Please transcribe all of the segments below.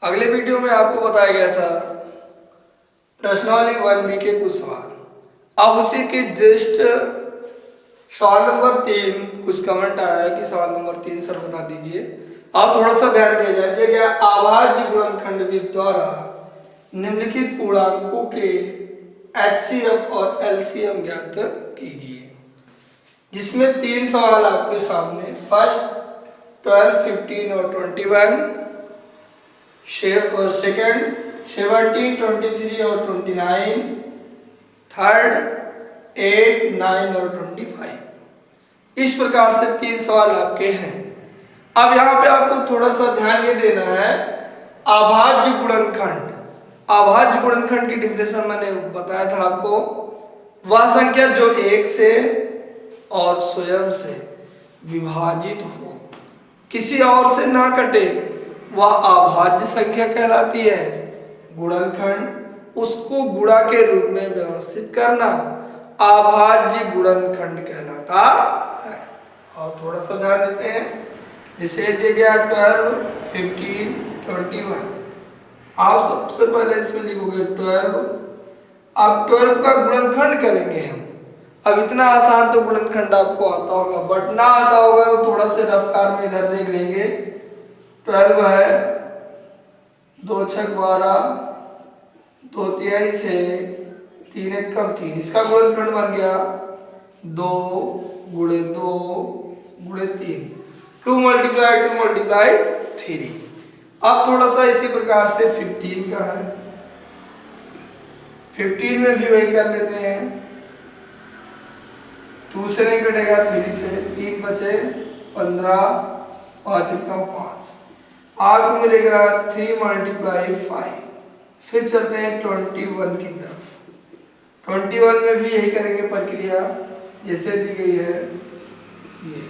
अगले वीडियो में आपको बताया गया था प्रश्नावली 1B के कुछ सवाल। अब उसी के जस्ट सवाल नंबर 3 कुछ कमेंट आया है कि सवाल नंबर 3 सर बता दीजिए। आप थोड़ा सा ध्यान दिया जाए। दिया गया अभाज्य गुणनखंड विधि द्वारा निम्नलिखित पूर्णांकों के HCF और LCM ज्ञात कीजिए, जिसमें 3 सवाल आपके सामने। फर्स्ट 12, 15 और 21, और सेकंड 17, 23 और 29, थर्ड 8, 9 और 25। इस प्रकार से 3 सवाल आपके हैं। अब यहाँ पे आपको थोड़ा सा ध्यान ये देना है, अभाज्य गुणनखंड। अभाज्य गुणनखंड की डिफिनेशन मैंने बताया था आपको, वह संख्या जो एक से और स्वयं से विभाजित हो, किसी और से ना कटे, वह अभाज्य संख्या कहलाती है। गुणनखंड उसको गुणा के रूप में व्यवस्थित करना अभाज्य गुणनखंड कहलाता है। और थोड़ा सा ध्यान देते हैं, जैसे दिया गया 12, 15, 21। आप सबसे पहले इसमें लिखोगे 12। अब 12 का गुणनखंड करेंगे हम। अब इतना आसान तो गुणनखंड आपको आता होगा, बट ना आता होगा तो थोड़ा से रफ्तार में इधर देख लेंगे। 12 है 2 छक 12, 2 तिहाई 6, 3 एक कम 3। इसका गुणनखंड बन गया 2 गुणे 2 गुणे 3, 2 मल्टीप्लाई 3। अब थोड़ा सा इसी प्रकार से 15 का है। 15 में भी वही कर लेते हैं। 2 से नहीं कटेगा, 3 से 3 बचे 15, 5 कम 5। आपको मिलेगा 3 मल्टीप्लाई 5। फिर चलते हैं 21 की तरफ। 21 में भी यही करेंगे प्रक्रिया जैसे दी गई है। ये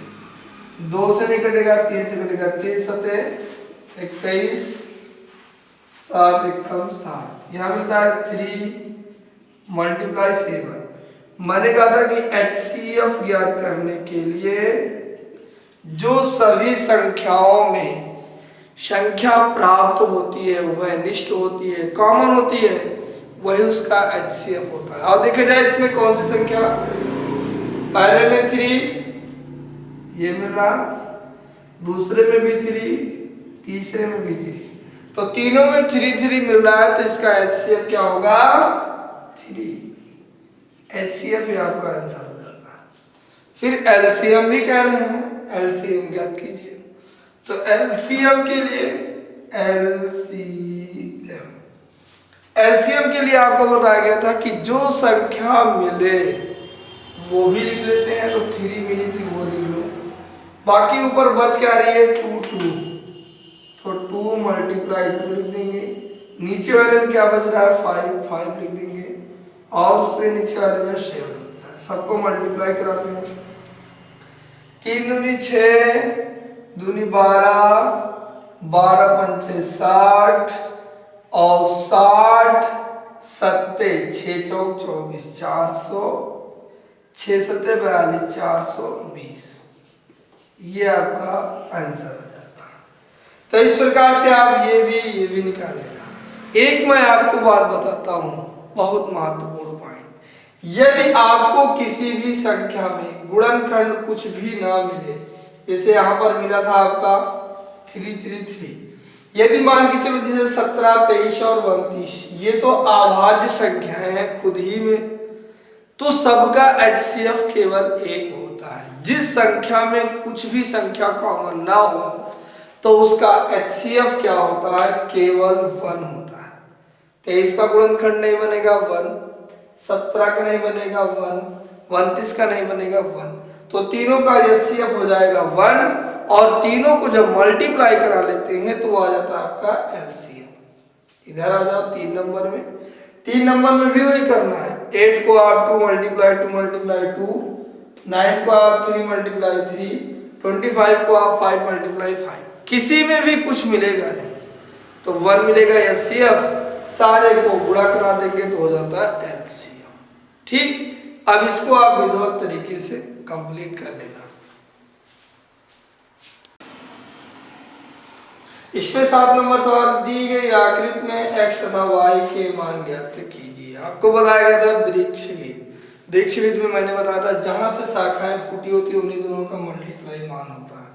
2 से नहीं कटेगा, 3 से कटेगा। 3 सते 21, 7 एक कम 7। यहाँ मिलता है 3 मल्टीप्लाई 7। मैंने कहा था कि HCF ज्ञात करने के लिए जो सभी संख्याओं में संख्या प्राप्त होती है, वह निष्ठ होती है, कॉमन होती है, वही उसका HCF होता है। और देखा जाए इसमें कौन सी संख्या, पहले में 3 ये मिल रहा, दूसरे में भी 3, तीसरे में भी 3, तो तीनों में 3 3 मिल रहा है, तो इसका HCF क्या होगा 3। HCF ही आपका आंसर हो जाता है। फिर LCM भी कह रहे हैं, LCM ज्ञात कीजिए। तो LCM के लिए LCM के लिए आपको बताया गया था कि जो संख्या मिले वो भी लिख लेते हैं, तो 3 मिली थी वो लिख लो। बाकी ऊपर बच क्या रही है 2 2, तो 2 मल्टीप्लाई 2 लिख देंगे। नीचे वाले में क्या बच रहा है 5 5 लिख देंगे, और उससे नीचे वाले में 7 बच रहा है। सबको मल्टीप्लाई कराते हैं। 3 दूनी 6, दूनी 12, 12 पंचे 60, और 60 सत्ते 6 चौक 24, 400, 6 सत्ते 42, 420। ये आपका आंसर हो जाता है। तो इस प्रकार से आप ये भी निकाल लेना। एक मैं आपको बात बताता हूं, बहुत महत्वपूर्ण पॉइंट। यदि आपको किसी भी संख्या में गुणनखंड कुछ भी ना मिले, जैसे यहां पर मिला था आपका 3 3 3, यदि मान के चलो जैसे 17, 23 और 29, ये तो अभाज्य संख्याएं हैं खुद ही में, तो सबका HCF केवल 1 होता है। जिस संख्या में कुछ भी संख्या कॉमन ना हो, तो उसका HCF क्या होता है, केवल 1 होता है। 23 का गुणनखंड नहीं बनेगा 1, 17 का नहीं बनेगा 1, 29 का नहीं बनेगा 1, तो तीनों का HCF हो जाएगा 1। और तीनों को जब मल्टीप्लाई करा लेते हैं तो वो आ जाता है आपका LCM। इधर आ जाओ 3 नंबर में। 3 नंबर में भी वही करना है। 8 को आप 2 मल्टीप्लाई 2, 9 को आप 3 मल्टीप्लाई 3, 25 को आप 5 मल्टीप्लाई 5। किसी में भी कुछ मिलेगा नहीं, तो 1 मिलेगा HCF। सारे को गुणा करा देंगे तो हो जाता है LCM। ठीक, अब इसको आप विधिवत तरीके से कंप्लीट कर लेना। इसमें 7 नंबर सवाल, दी गई आकृति में x तथा y के मान ज्ञात कीजिए। आपको बताया गया था वृक्षविद। वृक्षविद में मैंने बताया था जहां से शाखाएं फूटी होती है उन्हीं दोनों का मल्टीप्लाई मान होता है।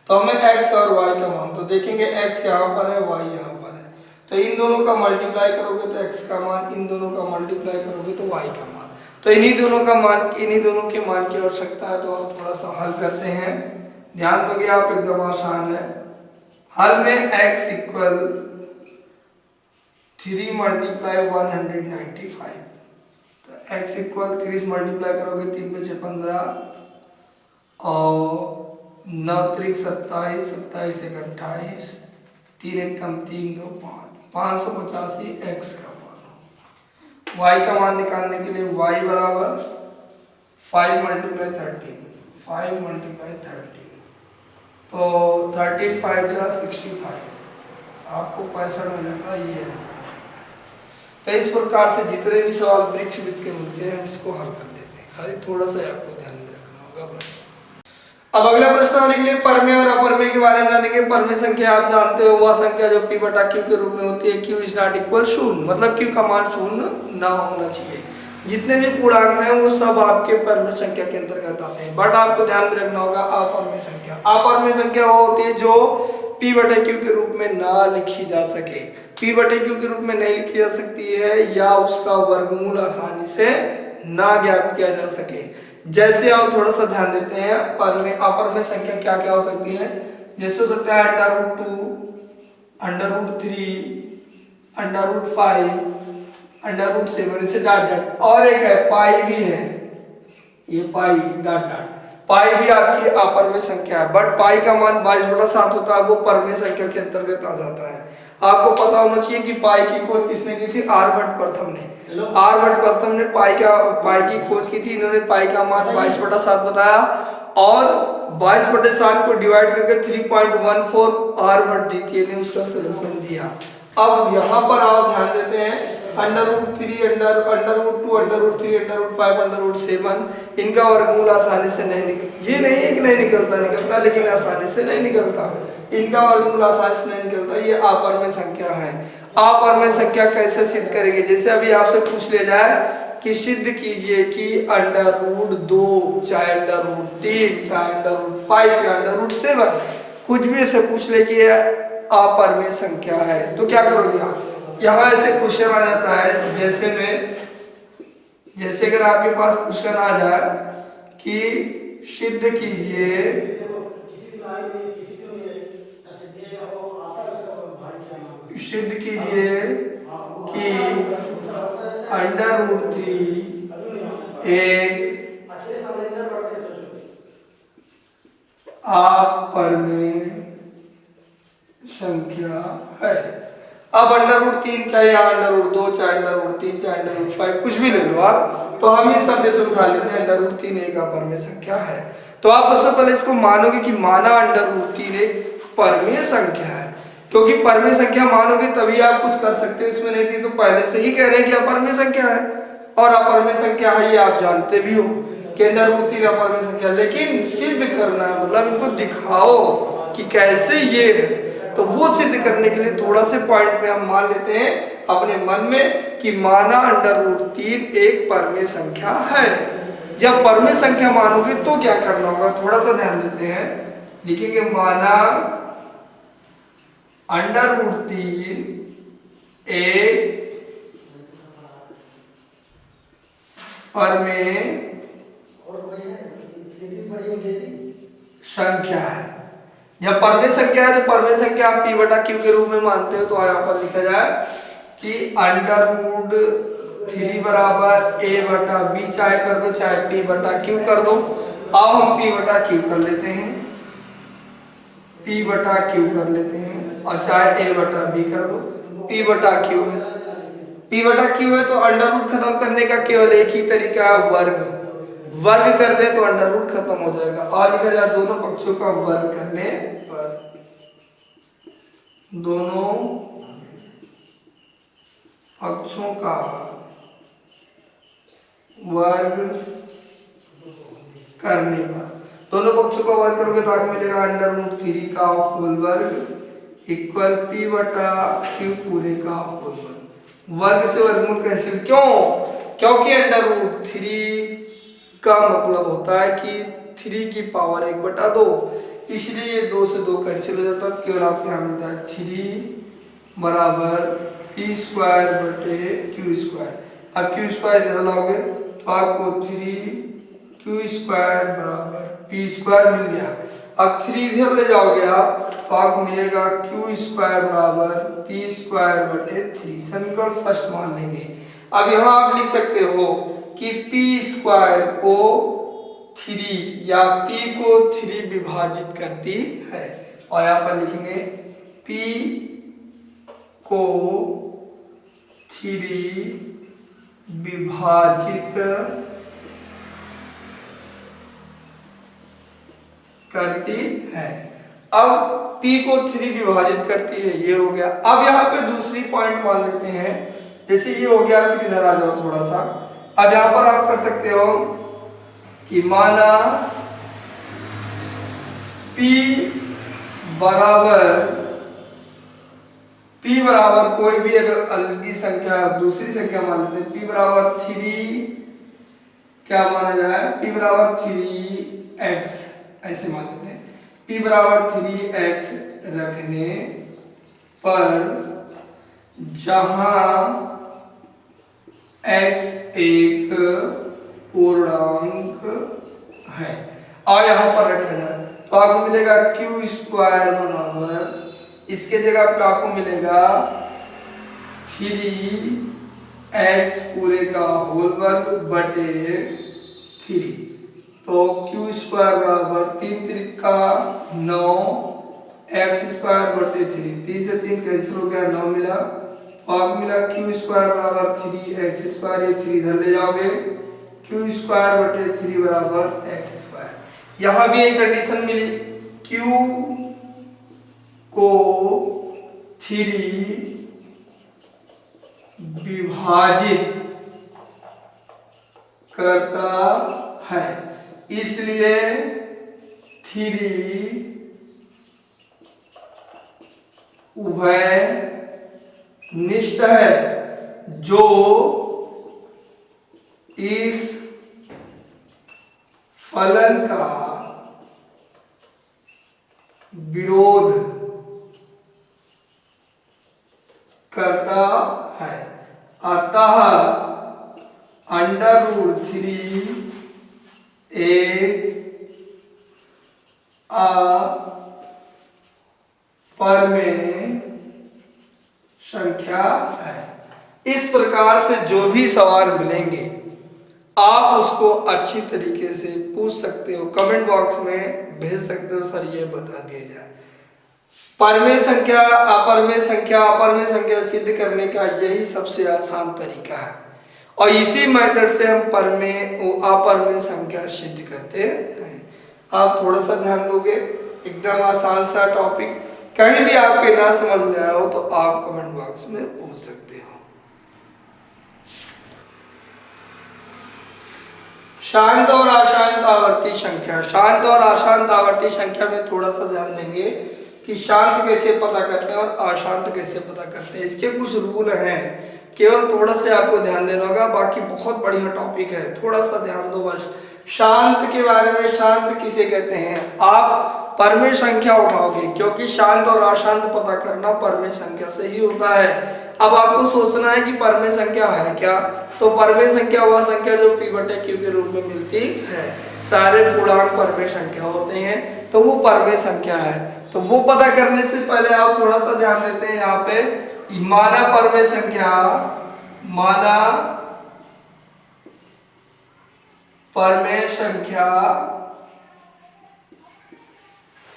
तो हमें x और y का मान, तो देखेंगे x यहाँ पर है, y यहाँ पर है, तो इन दोनों का मल्टीप्लाई करोगे तो x का मान, इन दोनों का मल्टीप्लाई करोगे तो y का मान। तो इन्हीं दोनों का मान, इन्हीं दोनों के मान की आवश्यकता है। तो आप थोड़ा सा हल करते हैं, ध्यान दोगे आप, एकदम आसान है। हल में x इक्वल 3 मल्टीप्लाई 195, तो x इक्वल 3 से मल्टीप्लाई करोगे 3 पे 6 15 और 9 त्रिक 27, 27 एक 28, 3 एक कम 3 2 5, 585 x का मान। y का मान निकालने के लिए y बराबर 5 मल्टीप्लाई 13, 5 मल्टीप्लाई 13, तो 13 5 जा 65, आपको 65 हो जाता है, ये आंसर। तो इस प्रकार से जितने भी सवाल वृक्षविद के मिलते हैं हम इसको हल कर लेते हैं, खाली थोड़ा सा आपको ध्यान में रखना होगा बस। अब अगला प्रश्न लिख लिए, परमेय और अपरमेय के बारे में जानेंगे। परमेय संख्या आप जानते हो वह संख्या जो p बटा q के रूप में होती है। q इज नॉट इक्वल शून्य, मतलब q का मान शून्य ना होना चाहिए। जितने भी पूर्णांक हैं वो सब आपके परमेय संख्या के अंतर्गत आते हैं। बट आपको ध्यान में रखना होगा अपरमेय संख्या। अपरमेय संख्या वो होती है जो p बटे q के रूप में ना लिखी जा सके। p बटे q के रूप में नहीं लिखी जा सकती है या उसका वर्गमूल आसानी से ना ज्ञात किया जा सके। जैसे आप थोड़ा सा ध्यान देते हैं, परमेय अपरमेय संख्या क्या क्या हो सकती है। जैसे हो सकता है √2, √3, √5, √7, इसे डॉट डॉट, और एक है पाई भी है, ये पाई डॉट डॉट। पाई भी आपकी अपरमेय संख्या है, बट पाई का मान 22/7 होता है, वो परमेय संख्या के अंतर्गत आ जाता है। आपको पता होना चाहिए कि पाई की खोज किसने की थी, आर्यभट्ट प्रथम ने। आर्यभट्ट प्रथम ने पाई की खोज की थी। इन्होंने पाई का मान 22/7 बताया और 22/7 को डिवाइड करके 3.14 आर्यभट्ट द्वितीय ने उसका सलूशन दिया। अब यहाँ पर आप ध्यान देते हैं, √3, √2, √3, √5, √7, इनका वर्गमूल आसानी से नहीं निकलता। ये नहीं है कि नहीं निकलता, लेकिन आसानी से नहीं निकलता। इनका वर्गमूल आसानी से नहीं निकलता, ये अपरमेय संख्या है। अपरमेय संख्या कैसे सिद्ध करेंगे, जैसे अभी आपसे पूछ लिया जाए कि सिद्ध कीजिए कि √2 चाहे √3 चाहे √5 या √7 कुछ भी ऐसे पूछ ले कि अपरमेय संख्या है, तो क्या करोगे आप। यहाँ ऐसे क्वेश्चन आ जाता है, जैसे अगर आपके पास क्वेश्चन आ जाए कि सिद्ध कीजिए कि √3 एक अपरमेय संख्या है। अब √3 चाहे √2 चाहे √3 चाहे √5 कुछ भी ले लो आप, तो हम इन सब में से उठा लेते हैं √3 एक अपरमेय संख्या है। तो आप सबसे पहले इसको मानोगे कि माना √3 एक परमेय संख्या है, क्योंकि परमेय संख्या मानोगे तभी आप कुछ कर सकते हो। इसमें नहीं थी तो पहले से ही कह रहे हैं कि अपरमेय संख्या है, और अपरमेय संख्या है ये आप जानते भी हो कि √3 अपरमेय संख्या, लेकिन सिद्ध करना है, मतलब इनको दिखाओ कि कैसे ये है। तो वो सिद्ध करने के लिए थोड़ा से पॉइंट पे हम मान लेते हैं अपने मन में कि माना √3 एक परमेय संख्या है। जब परमेय संख्या मानोगे तो क्या करना होगा, थोड़ा सा ध्यान देते हैं। लिखेंगे माना √3 एक परमेय संख्या है। जब परमेय संख्या है तो परमेय संख्या आप p बटा q के रूप में मानते हो, तो यहाँ पर लिखा जाए कि √3 बराबर a बटा b, चाहे कर दो चाहे p बटा q कर दो। अब हम p बटा q कर लेते हैं, p बटा q कर लेते हैं, और चाहे a बटा b कर दो, p बटा q है। p बटा q है तो √ खत्म करने का केवल एक ही तरीका है, वर्ग कर दे तो √ खत्म हो जाएगा। और लिखा जाए दोनों पक्षों का वर्ग करने पर, दोनों पक्षों का वर्ग करने पर, दोनों पक्षों का वर्ग करोगे तो आगे मिलेगा √3 का होल वर्ग इक्वल पी बटा क्यू पूरे का होल वर्ग। वर्ग से वर्गमूल कैंसिल, क्यों? क्योंकि अंडर रूट 3 का मतलब होता है कि 3 की पावर 1/2, इसलिए ये 2 से 2 कैंसिल हो जाता है, केवल आपको यहाँ मिलता है 3 बराबर पी स्क्वायर बटे क्यू स्क्वायर। अब क्यू स्क्वायर इधर लाओगे तो आपको 3 क्यू स्क्वायर बराबर पी स्क्वायर मिल गया। अब 3 इधर ले जाओगे आप तो आपको मिलेगा क्यू स्क्वायर बराबर पी स्क्वायर बटे 3। समीकरण फर्स्ट मान लेंगे। अब यहाँ आप लिख सकते हो कि पी स्क्वायर को 3 या पी को 3 विभाजित करती है, और यहाँ पर लिखेंगे पी को 3 विभाजित करती है। अब P को 3 विभाजित करती है, ये हो गया। अब यहाँ पे दूसरी पॉइंट मान लेते हैं, जैसे ये हो गया, फिर इधर आ जाओ थोड़ा सा। अब यहाँ पर आप कर सकते हो कि माना P बराबर कोई भी अगर अलगी संख्या दूसरी संख्या मान लेते हैं, P बराबर 3 क्या माना जाए, P बराबर 3x ऐसे मान लेते हैं। P बराबर 3x रखने पर जहां x एक पूर्णांक है और यहां पर रखा जाए तो आपको मिलेगा क्यू स्क्वायर बराबर, इसके जगह पे आपको मिलेगा 3x पूरे का होल वर्ग बटे 3। तो क्यू स्क्वायर बराबर 3 त्रिका 9 एक्स स्क्वायर बटे 3, 3 से 3 कैंसिल हो गया, 9 मिला। तो आपको मिला क्यू स्क्वायर बराबर 3x स्क्वायर, ये 3 इधर ले जाओगे, क्यू स्क्वायर बटे 3 बराबर एक्स स्क्वायर। यहाँ भी एक कंडीशन मिली, क्यू को 3 विभाजित करता है, इसलिए 3 उभय निष्ठ है, जो इस फलन का विरोध करता है। अतः √3 एक अपरिमेय संख्या है। इस प्रकार से जो भी सवाल मिलेंगे आप उसको अच्छी तरीके से पूछ सकते हो, कमेंट बॉक्स में भेज सकते हो, सर ये बता दिया जाए। परमेय संख्या अपरमेय संख्या सिद्ध करने का यही सबसे आसान तरीका है, और इसी मेथड से हम परमेय और अपरमेय संख्या सिद्ध करते हैं। आप थोड़ा सा ध्यान दोगे, एकदम आसान सा टॉपिक, कहीं भी आपके ना समझ में आया हो तो आप कमेंट बॉक्स में पूछ सकते हो। शांत और अशांत आवर्ती संख्या। शांत और अशांत आवर्ती संख्या में थोड़ा सा ध्यान देंगे कि शांत कैसे पता करते हैं और अशांत कैसे पता करते हैं। इसके कुछ रूल हैं, केवल थोड़ा से आपको ध्यान देना होगा, बाकी बहुत बढ़िया टॉपिक है, थोड़ा सा ध्यान दो बस। शांत के बारे में, शांत किसे कहते हैं, आप परमेय संख्या उठाओगे, क्योंकि शांत और अशांत पता करना परमेय संख्या से ही होता है। अब आपको सोचना है कि परमेय संख्या है क्या, तो परमेय संख्या वह संख्या जो p बटे q के रूप में मिलती है, सारे पूर्णांक परमेय संख्या होते हैं, तो वो परमेय संख्या है। तो वो पता करने से पहले आप थोड़ा सा ध्यान देते हैं, यहाँ पे माना परमेय संख्या, माना परमेय संख्या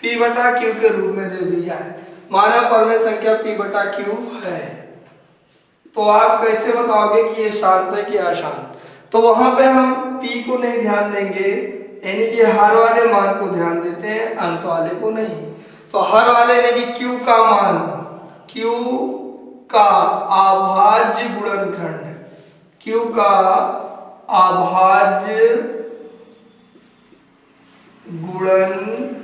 p बटा q के रूप में दे दिया है। माना परमेय संख्या p बटा q है, तो आप कैसे बताओगे कि ये शांत है कि अशांत? तो वहां पे हम p को नहीं ध्यान देंगे, यानी कि हर वाले मान को ध्यान देते हैं, अंश वाले को नहीं। तो हर वाले यानी कि q का मान, q का अभाज्य गुणनखंड, q का अभाज्य गुणनखंड,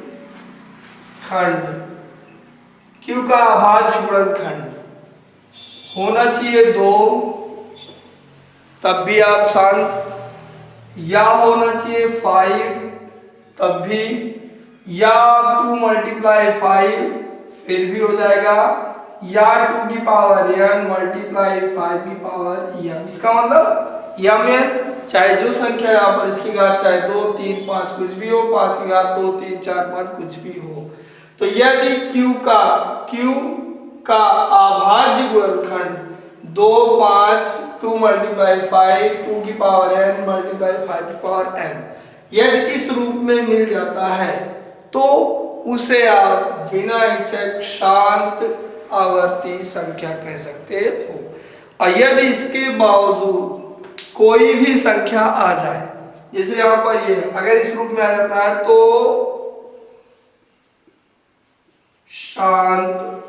Q का अभाज्य गुणनखंड होना चाहिए 2, तब भी आप शांत, या होना चाहिए 5 तब भी, या 2 मल्टीप्लाई 5 फिर भी हो जाएगा, या 2 की पावर n मल्टीप्लाई 5 की पावर m। इसका मतलब m चाहे जो संख्या यहाँ पर इसकी घात चाहे 2 3 5 कुछ भी हो, 5 की घात 2 3 4 5 कुछ भी हो, तो यदि Q का अभाज्य गुणनखंड 2 5 2 मल्टीप्लाई 5 2 की पावर n मल्टीप्लाई 5 की पावर m यदि इस रूप में मिल जाता है तो उसे आप बिना हिचक शांत आवर्ती संख्या कह सकते हो। और यदि इसके बावजूद कोई भी संख्या आ जाए, जैसे यहां पर ये अगर इस रूप में आ जाता है तो शांत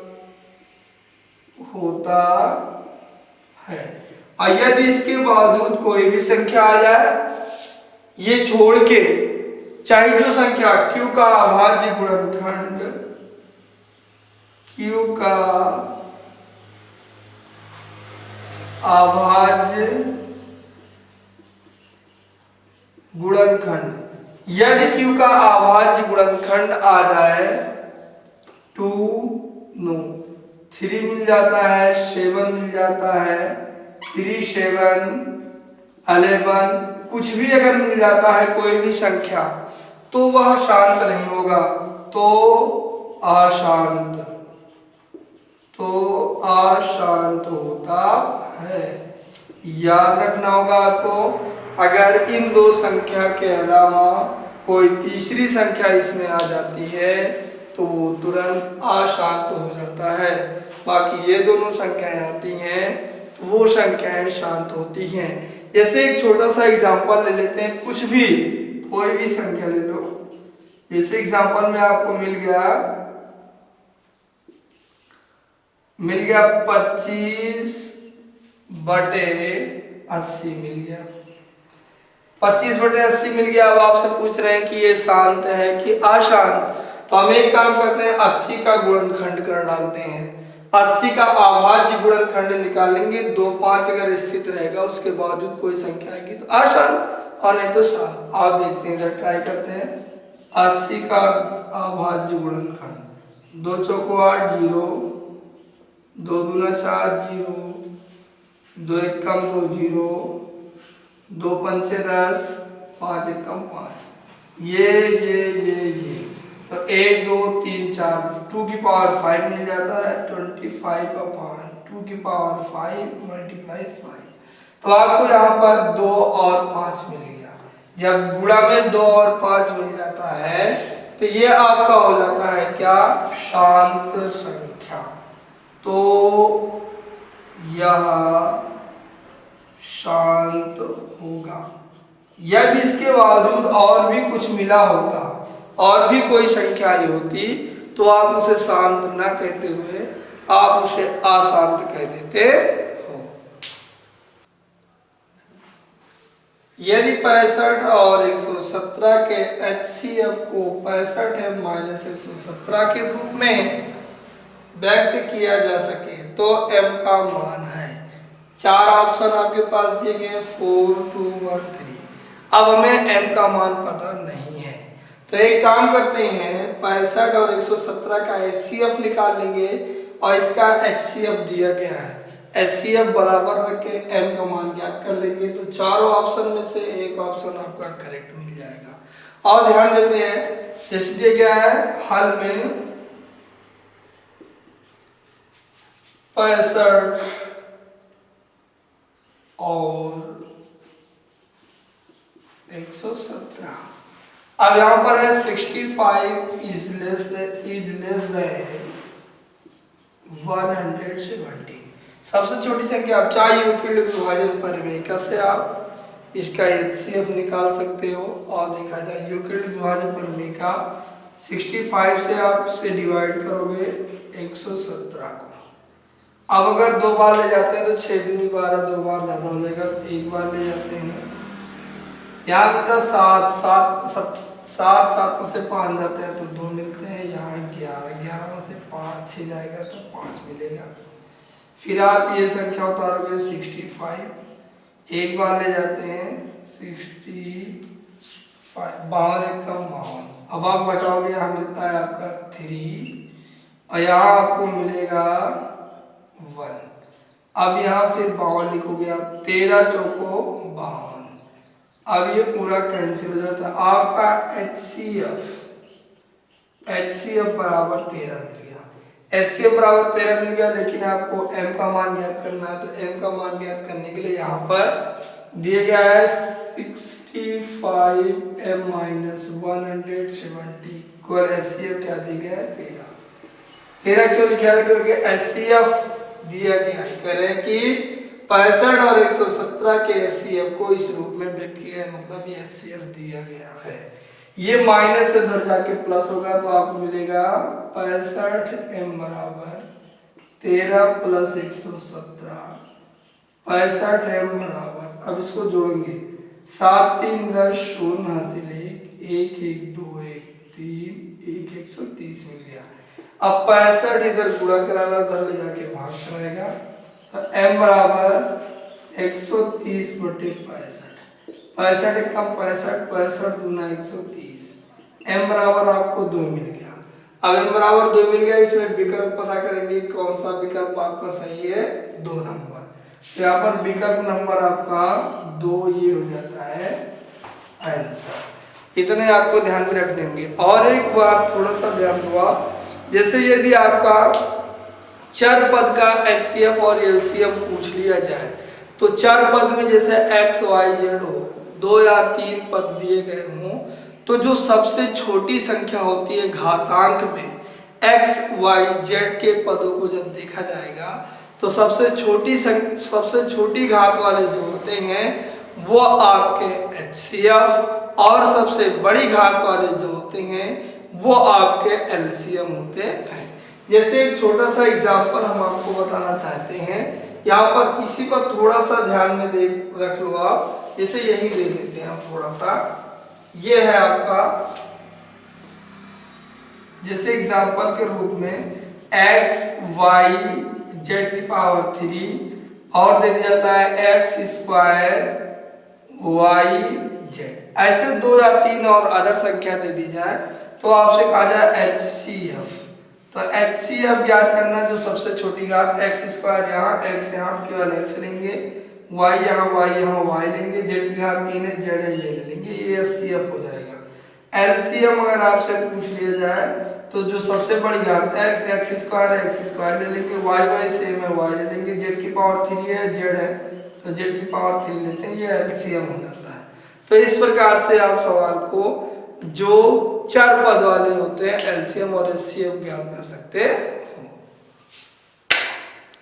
होता है। और यदि इसके बावजूद कोई भी संख्या आ जाए, ये छोड़ के चाहे जो संख्या Q का अभाज्य गुणनखंड, Q का अभाज्य गुणनखंड, यदि Q का अभाज्य गुणनखंड आ जाए 2 नो 3 मिल जाता है, 7 मिल जाता है, 3 7 11 कुछ भी अगर मिल जाता है कोई भी संख्या, तो वह शांत नहीं होगा, तो अशांत होता है। याद रखना होगा आपको, अगर इन दो संख्या के अलावा कोई तीसरी संख्या इसमें आ जाती है तो वो तुरंत अशांत हो जाता है। बाकी ये दोनों संख्याएं आती हैं तो वो संख्याएं शांत होती हैं। जैसे एक छोटा सा एग्जांपल ले लेते हैं, कुछ भी कोई भी संख्या ले लो। जैसे एग्जांपल में आपको मिल गया 25/80 मिल गया, 25/80 मिल गया। अब आपसे पूछ रहे हैं कि ये शांत है कि अशांत, तो हम एक काम करते हैं 80 का गुणनखंड कर डालते हैं, 80 का अभाज्य गुणनखंड निकालेंगे, 2 5 अगर स्थित रहेगा उसके बावजूद कोई संख्या आएगी तो अशांत और नहीं तो शांत। आप देखते हैं, ट्राई करते हैं 80 का अभाज्य गुणनखंड, 2 चौको 8 0, 2 दूना 4 0, 2 एकम 2 0, 2 पंचे 10, 5 एकम 5, ये तो 1 2 3 4 2 की पावर 5 मिल जाता है, 25/2 की पावर 5 मल्टीप्लाई 5। तो आपको यहाँ पर 2 और 5 मिल गया। जब गुणा में 2 और 5 मिल जाता है तो ये आपका हो जाता है क्या, शांत संख्या। तो यह शांत होगा। यदि इसके बावजूद और भी कुछ मिला होता, और भी कोई संख्या आई होती, तो आप उसे शांत ना कहते हुए आप उसे अशांत कह देते हो। यदि 65 और 117 के HCF को 65m-117 के रूप में व्यक्त किया जा सके तो m का मान है। 4 ऑप्शन आपके पास दिए गए 4 2 1 3। अब हमें m का मान पता नहीं है, तो एक काम करते हैं 65 और 117 का HCF निकाल लेंगे और इसका HCF दिया गया है, HCF बराबर रख के m का मान ज्ञात कर लेंगे। तो चारों ऑप्शन में से एक ऑप्शन आपका करेक्ट मिल जाएगा। और ध्यान देते हैं, जैसे दिया गया है हल में 65 और 117। अब यहां पर है 65 इज लेस देन 170। सबसे छोटी संख्या आप चाहे यूक्लिड विभाजन परिमेय से आप इसका HCF निकाल सकते हो। और देखा जाए यूक्लिड विभाजन परिमेय का 65 से आप इसे डिवाइड करोगे 117 को। अब अगर 2 बार ले जाते हैं तो 6 दूनी 12, 2 बार ज्यादा हो जाएगा तो 1 बार ले जाते हैं। यहाँ मिलता 7 में से 5 जाते हैं तो 2 मिलते हैं। यहाँ 11 में से 5 5 से जाएगा तो 5 मिलेगा। फिर आप ये संख्या उतारोगे 65, एक बार ले जाते हैं 65, 52 एक कम 52। अब आप घटाओगे, यहाँ मिलता है आपका 3 और यहाँ आपको मिलेगा 1। अब यहाँ फिर 52 लिखोगे आप, 13 चौको 52। अब ये पूरा कैंसिल हो जाता है, आपका HCF बराबर 13 मिल गया। HCF बराबर 13 मिल गया, लेकिन आपको m का मान ज्ञात करना है। तो m का मान ज्ञात करने के लिए यहाँ पर दिया गया है 65 m माइनस 170 इक्वल HCF क्या दिया गया है 13 क्यों लिखा है? क्योंकि HCF दिया गया है, कह रहे हैं कि 65 और 117 के HCF को इस रूप में व्यक्त किया है, मतलब ये HCF दिया गया है। ये माइनस से उधर जाके प्लस होगा तो आपको मिलेगा 65 m बराबर 13 प्लस 117, 65 m बराबर, अब इसको जोड़ेंगे 7 3 10 0 हासिल 1 1 2 1 3 1 130 मिल गया। अब 65 इधर गुणा कराना, उधर ले जाके भाग कराएगा तो m बराबर 130 बटे 65, 65 एक कम 65, 65 दूना 130, m बराबर आपको 2 मिल गया। अब m बराबर 2 मिल गया, इसमें विकल्प पता करेंगे कौन सा विकल्प आपका सही है, 2 नंबर। तो यहाँ पर विकल्प नंबर आपका 2 ये हो जाता है आंसर। इतने आपको ध्यान में रख देंगे। और एक बात थोड़ा सा ध्यान दो आप, जैसे यदि आपका चर पद का HCF और LCM पूछ लिया जाए तो चर पद में जैसे x y z हो, 2 या 3 पद दिए गए हों, तो जो सबसे छोटी संख्या होती है घातांक में x y z के पदों को जब देखा जाएगा तो सबसे छोटी घात वाले जो होते हैं वो आपके HCF और सबसे बड़ी घात वाले जो होते हैं वो आपके LCM होते हैं। जैसे एक छोटा सा एग्जाम्पल हम आपको बताना चाहते हैं, यहाँ पर इसी पर थोड़ा सा ध्यान में रख लो आप। जैसे यही देख लेते हैं हम थोड़ा सा, ये है आपका जैसे एग्जाम्पल के रूप में x y z की पावर 3 और दे दिया जाता है x स्क्वायर y z। ऐसे 2 या 3 और अदर संख्या दे दी जाए तो आपसे कहा जाए HCF। तो HCF ज्ञात करना, जो सबसे छोटी घात x स्क्वायर यहाँ, x यहाँ केवल x लेंगे, y यहाँ y लेंगे, z की घात 3 है, z है ये ले लेंगे, ये HCF हो जाएगा। LCM अगर आपसे पूछ लिया जाए तो जो सबसे बड़ी घात x स्क्वायर ले लेंगे, y सेम है y ले लेंगे, z की पावर 3 है, z है तो z की पावर 3 लेते हैं, ये LCM हो जाता है। तो इस प्रकार से आप सवाल को जो 4 पद वाले होते हैं LCM और HCF ज्ञात कर सकते हैं।